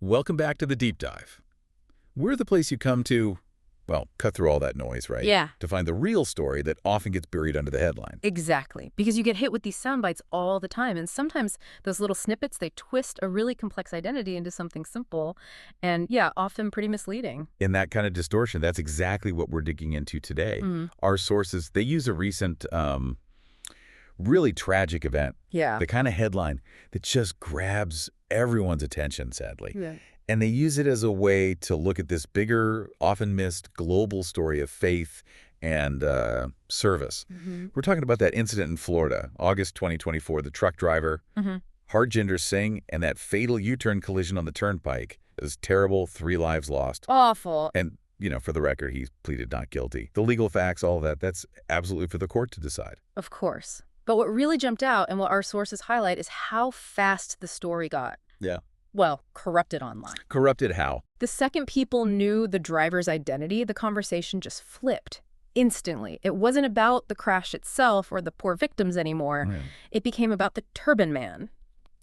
Welcome back to the Deep Dive. We're the place you come to, well, cut through all that noise, right? Yeah, To find the real story that often gets buried under the headline. exactly. Because you get hit with these sound bites all the time. And sometimes those little snippets, they twist a really complex identity into something simple and, yeah, often pretty misleading. In that kind of distortion, that's exactly what we're digging into today. Mm. Our sources, they use a recent, really tragic event, Yeah. the kind of headline that just grabs everyone's attention, sadly. Yeah. And they use it as a way to look at this bigger, often missed global story of faith and service. We're talking about that incident in Florida, August 2024, the truck driver, Harjinder Singh, and that fatal U-turn collision on the turnpike. It was terrible, 3 lives lost. Awful. And, for the record, he pleaded not guilty. The legal facts, all that, that's absolutely for the court to decide. Of course. But what really jumped out and what our sources highlight is how fast the story got. Yeah. Well, corrupted online. Corrupted how? The second people knew the driver's identity, the conversation just flipped instantly. It wasn't about the crash itself or the poor victims anymore. Yeah. It became about the Turban man.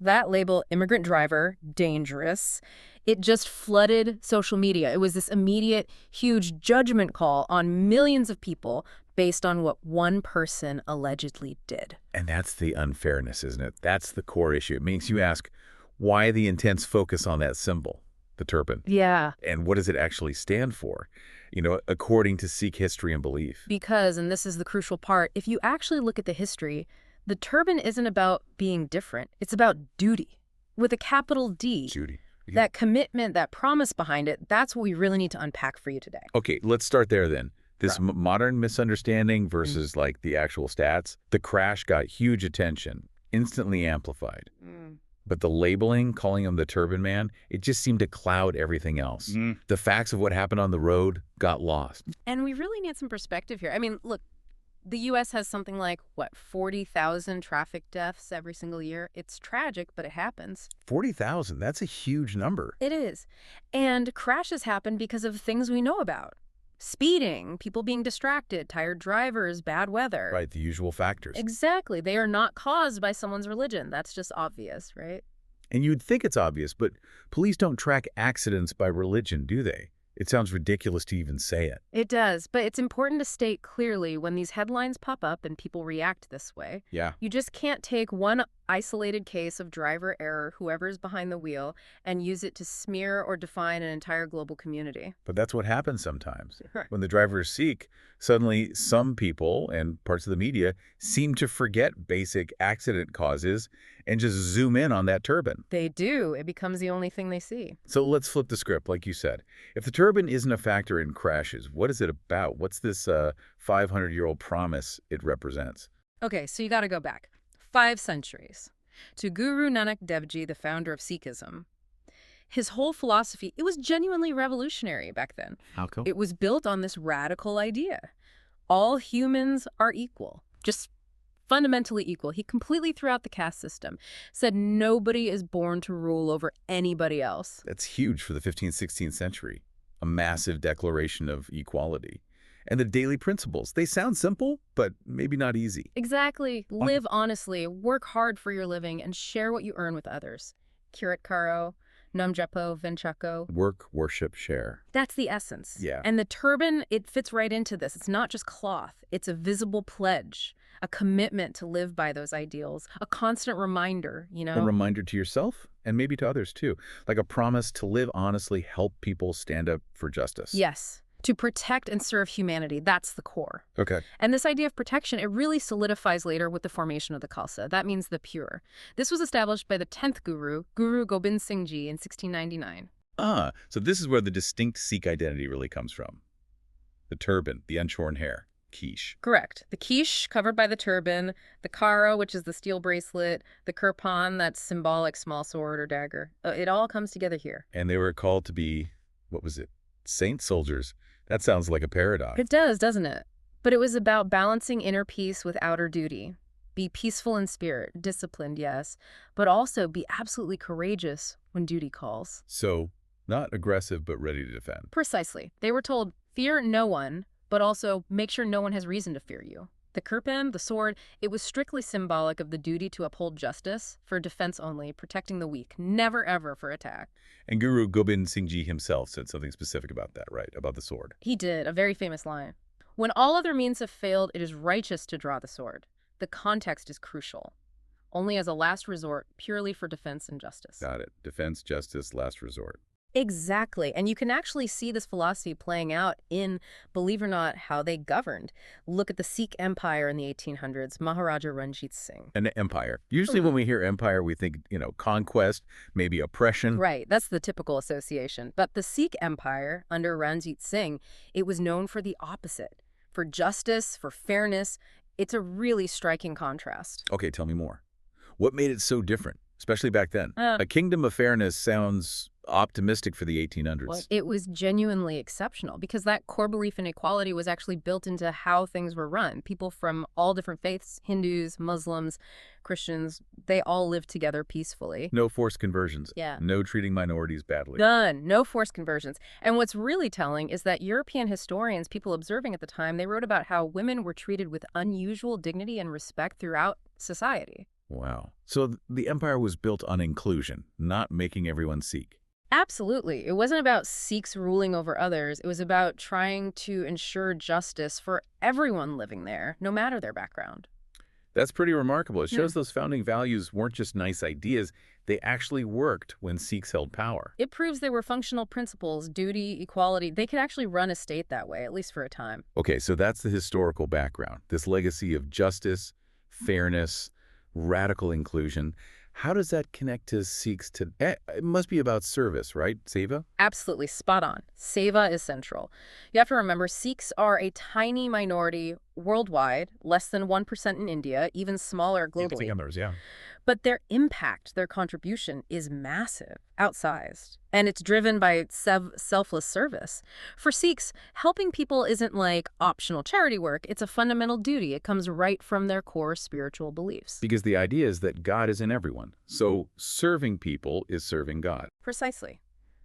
That label, immigrant driver, dangerous, it just flooded social media. It was this immediate, huge judgment call on millions of people based on what one person allegedly did. And that's the unfairness, isn't it? That's the core issue. It makes you ask, why the intense focus on that symbol, the turban? Yeah. And what does it actually stand for, according to Sikh history and belief? Because, and this is the crucial part, if you actually look at the history, the turban isn't about being different. It's about duty, with a capital D. Judy. That commitment, that promise behind it, that's what we really need to unpack for you today. Okay, let's start there then. This modern misunderstanding versus like the actual stats. The crash got huge attention, instantly amplified. But the labeling, calling him the Turban Man, it just seemed to cloud everything else. The facts of what happened on the road got lost. And we really need some perspective here. I mean, look, the U.S. has something like, 40,000 traffic deaths every single year. It's tragic, but it happens. 40,000, that's a huge number. It is. And crashes happen because of things we know about. Speeding, people being distracted, tired drivers, bad weather. Right, the usual factors. Exactly. They are not caused by someone's religion. That's just obvious, right? And you'd think it's obvious, but police don't track accidents by religion, do they? It sounds ridiculous to even say it. It does, but it's important to state clearly when these headlines pop up and people react this way. Yeah. You just can't take one isolated case of driver error, whoever's behind the wheel, and use it to smear or define an entire global community. But that's what happens sometimes. When the driver is Sikh, suddenly some people and parts of the media seem to forget basic accident causes and just zoom in on that turban. They do. It becomes the only thing they see. So let's flip the script, like you said. If the turban isn't a factor in crashes, what is it about? What's this 500-year-old promise it represents? Okay, so you got to go back 5 centuries to Guru Nanak Dev Ji, the founder of Sikhism. His whole philosophy, it was genuinely revolutionary back then. How come? It was built on this radical idea. All humans are equal, just fundamentally equal. He completely threw out the caste system, said nobody is born to rule over anybody else. That's huge for the 15th, 16th century. A massive declaration of equality. And the daily principles, they sound simple, but maybe not easy. Exactly. Live honestly, work hard for your living, and share what you earn with others. Kirat karo, nam japo, venchako. Work, worship, share. That's the essence. Yeah. And the turban, it fits right into this. It's not just cloth. It's a visible pledge, a commitment to live by those ideals, a constant reminder, A reminder to yourself and maybe to others too. Like a promise to live honestly, help people stand up for justice. Yes. To protect and serve humanity. That's the core. Okay. And this idea of protection, it really solidifies later with the formation of the Khalsa. That means the pure. This was established by the 10th Guru, Guru Gobind Singh Ji, in 1699. So this is where the distinct Sikh identity really comes from. The turban, the unshorn hair, quiche. Correct. The quiche, covered by the turban, the karo, which is the steel bracelet, the kirpan, that symbolic small sword or dagger. It all comes together here. And they were called to be, what was it? Saint soldiers. That sounds like a paradox. It does, doesn't it? But it was about balancing inner peace with outer duty. Be peaceful in spirit, disciplined, yes, but also be absolutely courageous when duty calls. So, not aggressive, but ready to defend. Precisely. They were told, fear no one, but also make sure no one has reason to fear you. The Turban, the sword, it was strictly symbolic of the duty to uphold justice, for defense only, protecting the weak, never ever for attack. And Guru Gobind Singh Ji himself said something specific about that, right? About the sword. He did, a very famous line. When all other means have failed, it is righteous to draw the sword. The context is crucial. Only as a last resort, purely for defense and justice. Got it. Defense, justice, last resort. Exactly. And you can actually see this philosophy playing out in, believe it or not, how they governed. Look at the Sikh Empire in the 1800s, Maharaja Ranjit Singh. An empire. Usually when we hear empire, we think, conquest, maybe oppression. Right, that's the typical association. But the Sikh Empire, under Ranjit Singh, it was known for the opposite, for justice, for fairness. It's a really striking contrast. Okay, tell me more. What made it so different, especially back then? A kingdom of fairness sounds optimistic for the 1800s. Well, it was genuinely exceptional because that core belief in equality was actually built into how things were run. People from all different faiths, Hindus, Muslims, Christians, they all lived together peacefully. No forced conversions. Yeah. No treating minorities badly. None. No forced conversions. And what's really telling is that European historians, people observing at the time, they wrote about how women were treated with unusual dignity and respect throughout society. Wow. So the empire was built on inclusion, not making everyone Sikh. Absolutely. It wasn't about Sikhs ruling over others. It was about trying to ensure justice for everyone living there, no matter their background. That's pretty remarkable. It shows those founding values weren't just nice ideas. They actually worked when Sikhs held power. It proves they were functional principles, duty, equality. They could actually run a state that way, at least for a time. Okay, so that's the historical background. This legacy of justice, fairness, radical inclusion. How does that connect to Sikhs today? It must be about service, right, Seva? Absolutely, spot on. Seva is central. You have to remember, Sikhs are a tiny minority worldwide, less than 1% in India, even smaller globally. Others, yeah. But their impact, their contribution is massive, outsized, and it's driven by selfless service. For Sikhs, helping people isn't like optional charity work. It's a fundamental duty. It comes right from their core spiritual beliefs. Because the idea is that God is in everyone. So serving people is serving God. Precisely.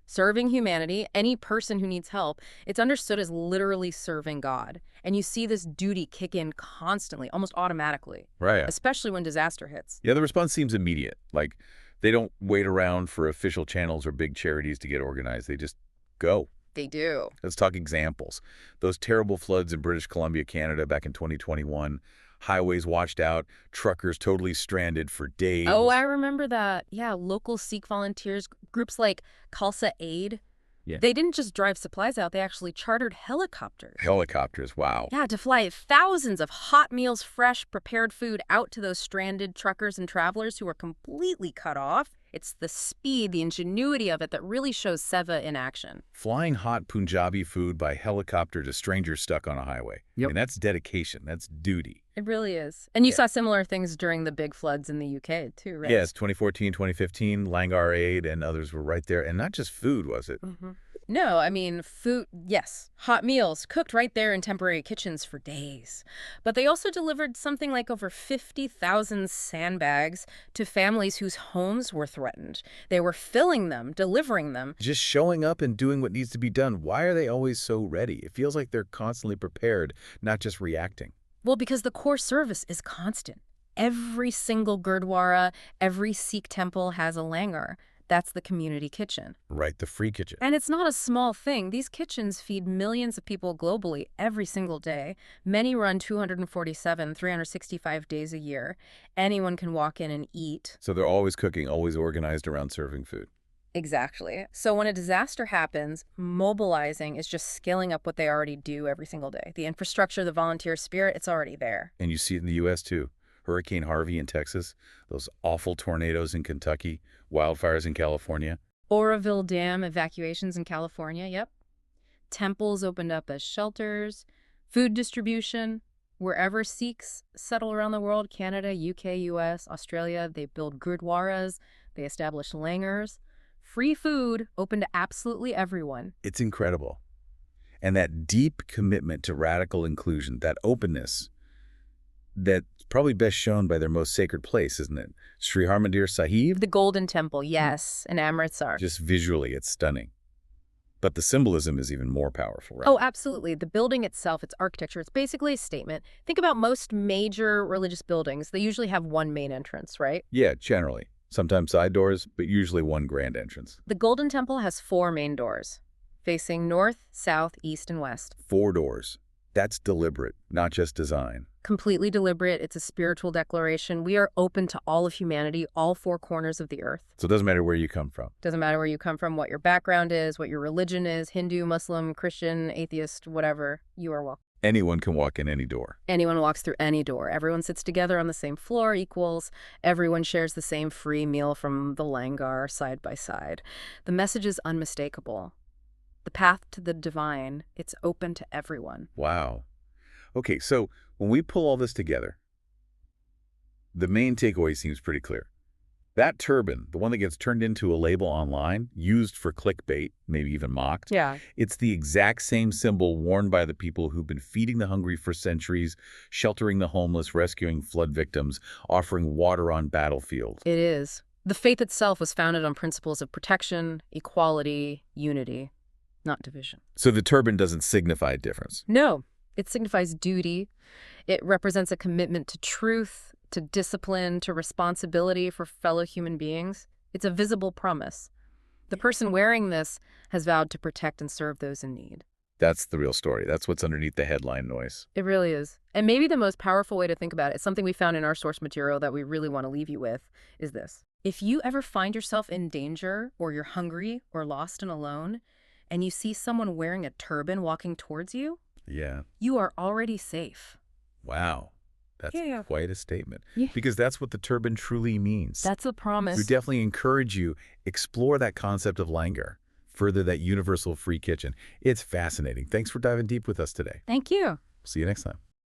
Serving humanity, any person who needs help, it's understood as literally serving God. And you see this duty kick in constantly, almost automatically. Right. Especially when disaster hits. Yeah, the response seems immediate. Like, they don't wait around for official channels or big charities to get organized. They just go. They do. Let's talk examples. Those terrible floods in British Columbia, Canada back in 2021. Highways washed out, truckers totally stranded for days. Oh, I remember that. Yeah, local Sikh volunteers, groups like Khalsa Aid, they didn't just drive supplies out, they actually chartered helicopters. Helicopters, wow. Yeah, to fly thousands of hot meals, fresh, prepared food out to those stranded truckers and travelers who were completely cut off. It's the speed, the ingenuity of it that really shows Seva in action. Flying hot Punjabi food by helicopter to strangers stuck on a highway. Yep. And that's dedication. That's duty. It really is. And you saw similar things during the big floods in the UK, too, right? Yes, 2014, 2015, Langar Aid and others were right there. And not just food, was it? Mm-hmm. No, I mean, food, yes. Hot meals cooked right there in temporary kitchens for days. But they also delivered something like over 50,000 sandbags to families whose homes were threatened. They were filling them, delivering them. Just showing up and doing what needs to be done. Why are they always so ready? It feels like they're constantly prepared, not just reacting. Well, because the core service is constant. Every single Gurdwara, every Sikh temple has a langar. That's the community kitchen. Right, the free kitchen. And it's not a small thing. These kitchens feed millions of people globally every single day. Many run 247, 365 days a year. Anyone can walk in and eat. So they're always cooking, always organized around serving food. Exactly. So when a disaster happens, mobilizing is just scaling up what they already do every single day. The infrastructure, the volunteer spirit, it's already there. And you see it in the U.S. too. Hurricane Harvey in Texas, those awful tornadoes in Kentucky, wildfires in California. Oroville Dam evacuations in California, yep. Temples opened up as shelters, food distribution. Wherever Sikhs settle around the world, Canada, UK, US, Australia, they build gurdwaras, they establish langars. Free food open to absolutely everyone. It's incredible. And that deep commitment to radical inclusion, that openness, that's probably best shown by their most sacred place, isn't it? Sri Harmandir Sahib? The Golden Temple, yes, in Amritsar. Just visually, it's stunning. But the symbolism is even more powerful, right? Oh, absolutely. The building itself, its architecture, it's basically a statement. Think about most major religious buildings. They usually have one main entrance, right? Yeah, generally. Sometimes side doors, but usually one grand entrance. The Golden Temple has four main doors, facing north, south, east, and west. 4 doors. That's deliberate, not just design. Completely deliberate. It's a spiritual declaration. We are open to all of humanity, all four corners of the earth. So it doesn't matter where you come from. Doesn't matter where you come from, what your background is, what your religion is, Hindu, Muslim, Christian, atheist, whatever, you are welcome. Anyone can walk in any door. Anyone walks through any door. Everyone sits together on the same floor, equals. Everyone shares the same free meal from the langar side by side. The message is unmistakable. The path to the divine, it's open to everyone. Wow. Okay, so when we pull all this together, the main takeaway seems pretty clear. That turban, the one that gets turned into a label online, used for clickbait, maybe even mocked, Yeah. it's the exact same symbol worn by the people who've been feeding the hungry for centuries, sheltering the homeless, rescuing flood victims, offering water on battlefields. It is. The faith itself was founded on principles of protection, equality, unity, not division. So the turban doesn't signify a difference. No, it signifies duty. It represents a commitment to truth, to discipline, to responsibility for fellow human beings. It's a visible promise. The person wearing this has vowed to protect and serve those in need. That's the real story. That's what's underneath the headline noise. It really is. And maybe the most powerful way to think about it, something we found in our source material that we really want to leave you with, is this. If you ever find yourself in danger, or you're hungry, or lost and alone, and you see someone wearing a turban walking towards you, Yeah. you are already safe. Wow. That's Yeah. quite a statement. Yeah. Because that's what the turban truly means. That's a promise. We definitely encourage you, explore that concept of langar, further that universal free kitchen. It's fascinating. Thanks for diving deep with us today. Thank you. See you next time.